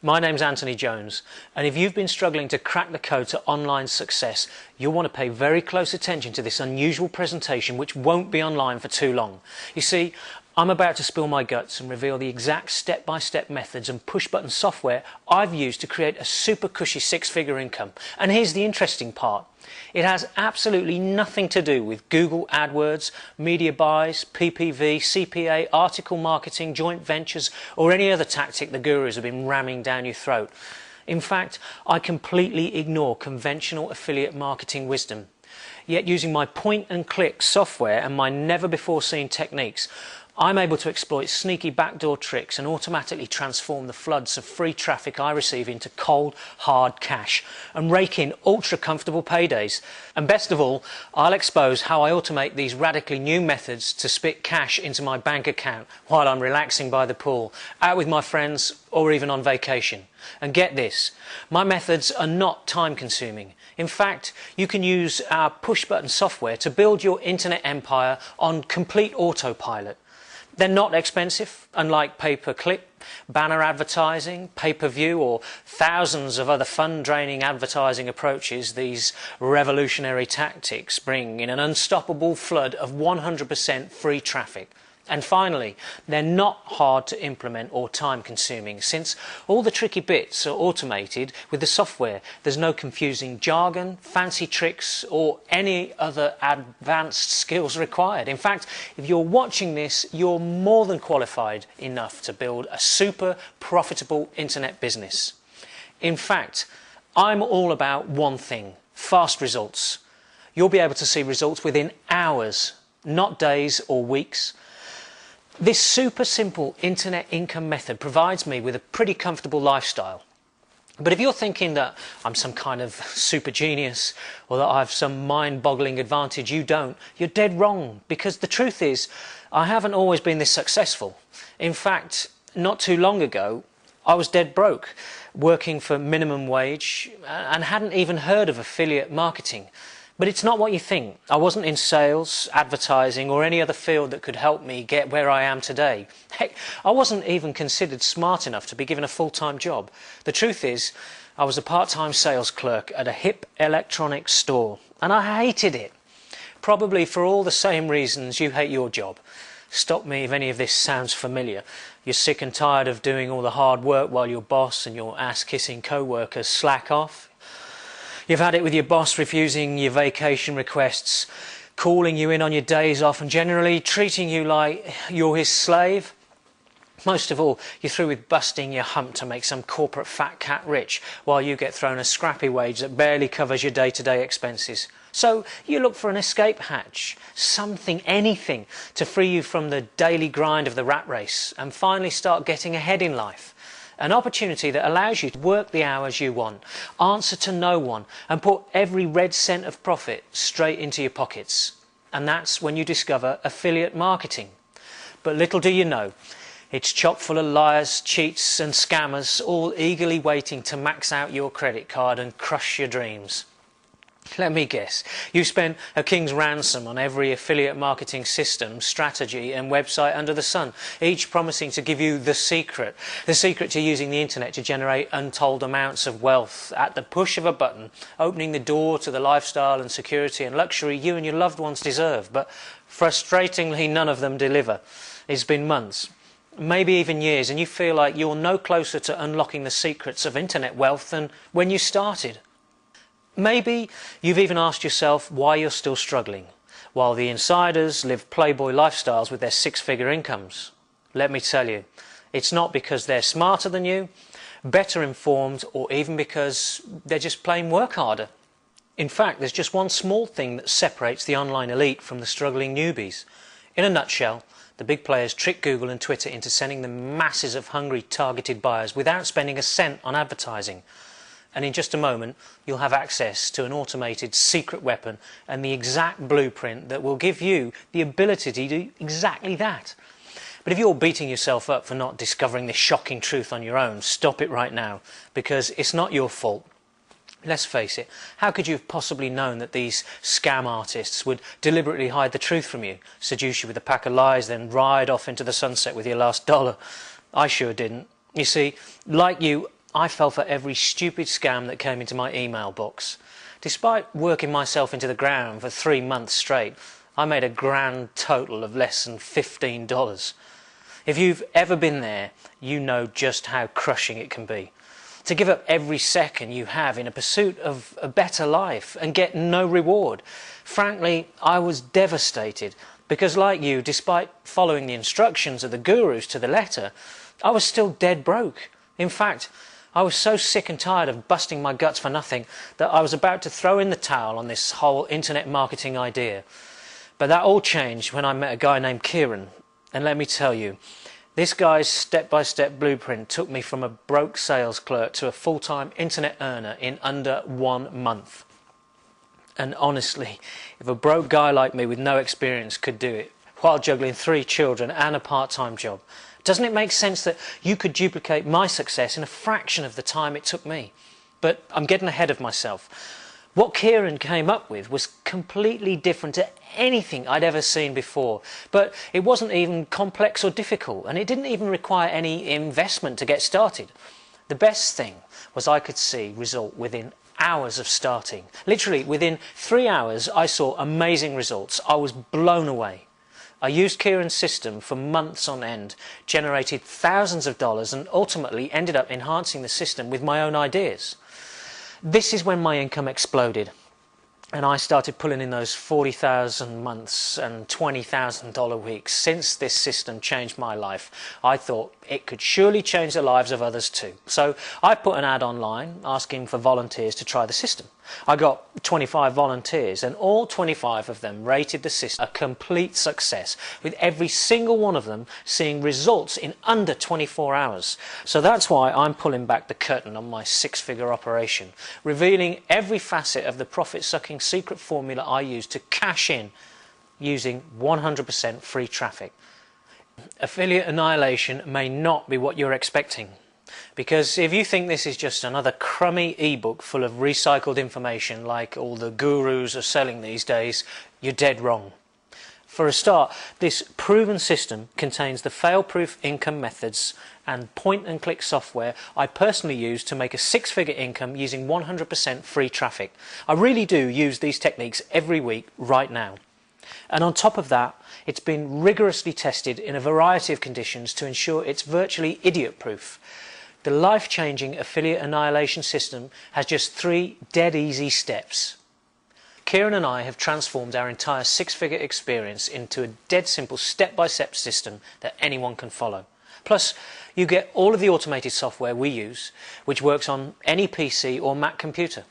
My name's Anthony Jones, and if you've been struggling to crack the code to online success, you'll want to pay very close attention to this unusual presentation, which won't be online for too long. You see, I'm about to spill my guts and reveal the exact step-by-step methods and push-button software I've used to create a super cushy six-figure income. And here's the interesting part. It has absolutely nothing to do with Google AdWords, media buys, PPV, CPA, article marketing, joint ventures, or any other tactic the gurus have been ramming down your throat. In fact, I completely ignore conventional affiliate marketing wisdom. Yet using my point-and-click software and my never-before-seen techniques, I'm able to exploit sneaky backdoor tricks and automatically transform the floods of free traffic I receive into cold, hard cash and rake in ultra-comfortable paydays. And best of all, I'll expose how I automate these radically new methods to spit cash into my bank account while I'm relaxing by the pool, out with my friends, or even on vacation. And get this, my methods are not time-consuming. In fact, you can use our push-button software to build your internet empire on complete autopilot. They're not expensive, unlike pay-per-click, banner advertising, pay-per-view, or thousands of other fun-draining advertising approaches these revolutionary tactics bring in an unstoppable flood of 100% free traffic. And finally, they're not hard to implement or time-consuming, since all the tricky bits are automated with the software. There's no confusing jargon, fancy tricks, or any other advanced skills required. In fact, if you're watching this, you're more than qualified enough to build a super profitable internet business. In fact, I'm all about one thing: fast results. You'll be able to see results within hours, not days or weeks. This super simple internet income method provides me with a pretty comfortable lifestyle. But if you're thinking that I'm some kind of super genius or that I have some mind-boggling advantage you don't, you're dead wrong, because the truth is I haven't always been this successful. In fact, not too long ago I was dead broke, working for minimum wage and hadn't even heard of affiliate marketing. But it's not what you think. I wasn't in sales, advertising, or any other field that could help me get where I am today. Heck, I wasn't even considered smart enough to be given a full-time job. The truth is, I was a part-time sales clerk at a hip electronics store, and I hated it. Probably for all the same reasons you hate your job. Stop me if any of this sounds familiar. You're sick and tired of doing all the hard work while your boss and your ass-kissing co-workers slack off. You've had it with your boss refusing your vacation requests, calling you in on your days off, and generally treating you like you're his slave. Most of all, you're through with busting your hump to make some corporate fat cat rich, while you get thrown a scrappy wage that barely covers your day-to-day expenses. So you look for an escape hatch, something, anything, to free you from the daily grind of the rat race, and finally start getting ahead in life. An opportunity that allows you to work the hours you want, answer to no one, and put every red cent of profit straight into your pockets. And that's when you discover affiliate marketing. But little do you know, it's chock full of liars, cheats and scammers, all eagerly waiting to max out your credit card and crush your dreams. Let me guess, you spend a king's ransom on every affiliate marketing system, strategy and website under the sun, each promising to give you the secret to using the internet to generate untold amounts of wealth at the push of a button, opening the door to the lifestyle and security and luxury you and your loved ones deserve. But frustratingly, none of them deliver. It's been months, maybe even years, and you feel like you're no closer to unlocking the secrets of internet wealth than when you started. Maybe you've even asked yourself why you're still struggling, while the insiders live playboy lifestyles with their six-figure incomes. Let me tell you, it's not because they're smarter than you, better informed, or even because they're just plain work harder. In fact, there's just one small thing that separates the online elite from the struggling newbies. In a nutshell, the big players trick Google and Twitter into sending them masses of hungry targeted buyers without spending a cent on advertising. And in just a moment, you'll have access to an automated secret weapon and the exact blueprint that will give you the ability to do exactly that. But if you're beating yourself up for not discovering this shocking truth on your own, stop it right now, because it's not your fault. Let's face it, how could you have possibly known that these scam artists would deliberately hide the truth from you, seduce you with a pack of lies, then ride off into the sunset with your last dollar? I sure didn't. You see, like you, I fell for every stupid scam that came into my email box. Despite working myself into the ground for 3 months straight, I made a grand total of less than $15. If you've ever been there, you know just how crushing it can be. To give up every second you have in a pursuit of a better life and get no reward. Frankly, I was devastated because, like you, despite following the instructions of the gurus to the letter, I was still dead broke. In fact, I was so sick and tired of busting my guts for nothing that I was about to throw in the towel on this whole internet marketing idea. But that all changed when I met a guy named Kieran, and let me tell you, this guy's step-by-step blueprint took me from a broke sales clerk to a full-time internet earner in under 1 month. And honestly, if a broke guy like me with no experience could do it, while juggling 3 children and a part-time job, doesn't it make sense that you could duplicate my success in a fraction of the time it took me? But I'm getting ahead of myself. What Kieran came up with was completely different to anything I'd ever seen before, but it wasn't even complex or difficult, and it didn't even require any investment to get started. The best thing was I could see result within hours of starting. Literally, within 3 hours, I saw amazing results. I was blown away. I used Kieran's system for months on end, generated thousands of dollars, and ultimately ended up enhancing the system with my own ideas. This is when my income exploded, and I started pulling in those 40,000 months and $20,000 weeks. Since this system changed my life, I thought it could surely change the lives of others too. So I put an ad online asking for volunteers to try the system. I got 25 volunteers, and all 25 of them rated the system a complete success, with every single one of them seeing results in under 24 hours. So that's why I'm pulling back the curtain on my 6-figure operation, revealing every facet of the profit-sucking secret formula I use to cash in using 100% free traffic. Affiliate annihilation may not be what you're expecting. Because if you think this is just another crummy ebook full of recycled information like all the gurus are selling these days, you're dead wrong. For a start, this proven system contains the fail-proof income methods and point-and-click software I personally use to make a 6-figure income using 100% free traffic. I really do use these techniques every week right now. And on top of that, it's been rigorously tested in a variety of conditions to ensure it's virtually idiot-proof. The life-changing affiliate annihilation system has just 3 dead easy steps. Kieran and I have transformed our entire 6-figure experience into a dead simple step-by-step system that anyone can follow. Plus, you get all of the automated software we use, which works on any PC or Mac computer.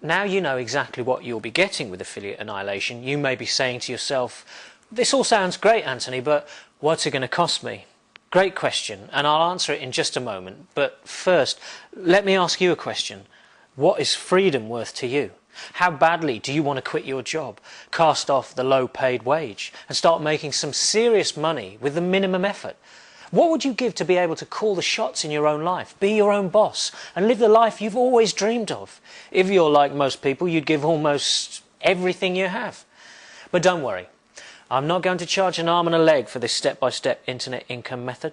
Now you know exactly what you'll be getting with affiliate annihilation. You may be saying to yourself, "This all sounds great, Anthony, but what's it going to cost me?" Great question, and I'll answer it in just a moment. But first, let me ask you a question. What is freedom worth to you? How badly do you want to quit your job, cast off the low-paid wage, and start making some serious money with the minimum effort? What would you give to be able to call the shots in your own life, be your own boss, and live the life you've always dreamed of? If you're like most people, you'd give almost everything you have. But don't worry. I'm not going to charge an arm and a leg for this step-by-step internet income method.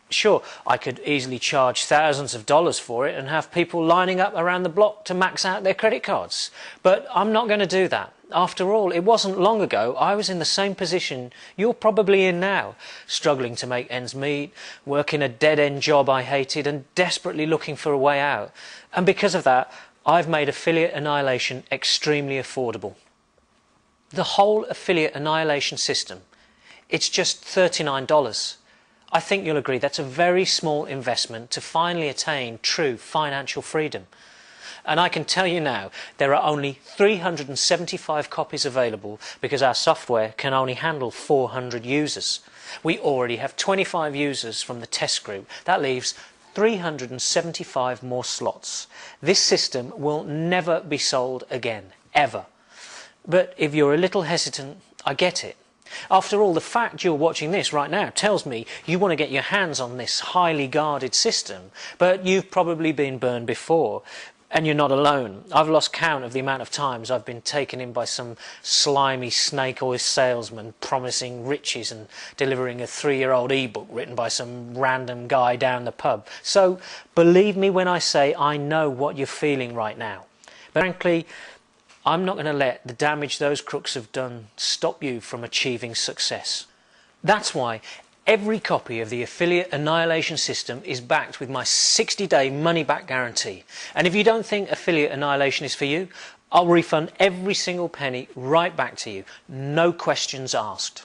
Sure, I could easily charge thousands of dollars for it and have people lining up around the block to max out their credit cards. But I'm not going to do that. After all, it wasn't long ago I was in the same position you're probably in now, struggling to make ends meet, working a dead-end job I hated, and desperately looking for a way out. And because of that, I've made affiliate annihilation extremely affordable. The whole affiliate annihilation system, it's just $39. I think you'll agree that's a very small investment to finally attain true financial freedom. And I can tell you now, there are only 375 copies available because our software can only handle 400 users. We already have 25 users from the test group. That leaves 375 more slots. This system will never be sold again, ever. But if you're a little hesitant, I get it. After all, the fact you're watching this right now tells me you want to get your hands on this highly guarded system, but you've probably been burned before. And you're not alone. I've lost count of the amount of times I've been taken in by some slimy snake oil salesman promising riches and delivering a 3-year-old ebook written by some random guy down the pub. So believe me when I say I know what you're feeling right now. But frankly, I'm not going to let the damage those crooks have done stop you from achieving success. That's why every copy of the Affiliate Annihilation System is backed with my 60-day money-back guarantee. And if you don't think Affiliate Annihilation is for you, I'll refund every single penny right back to you. No questions asked.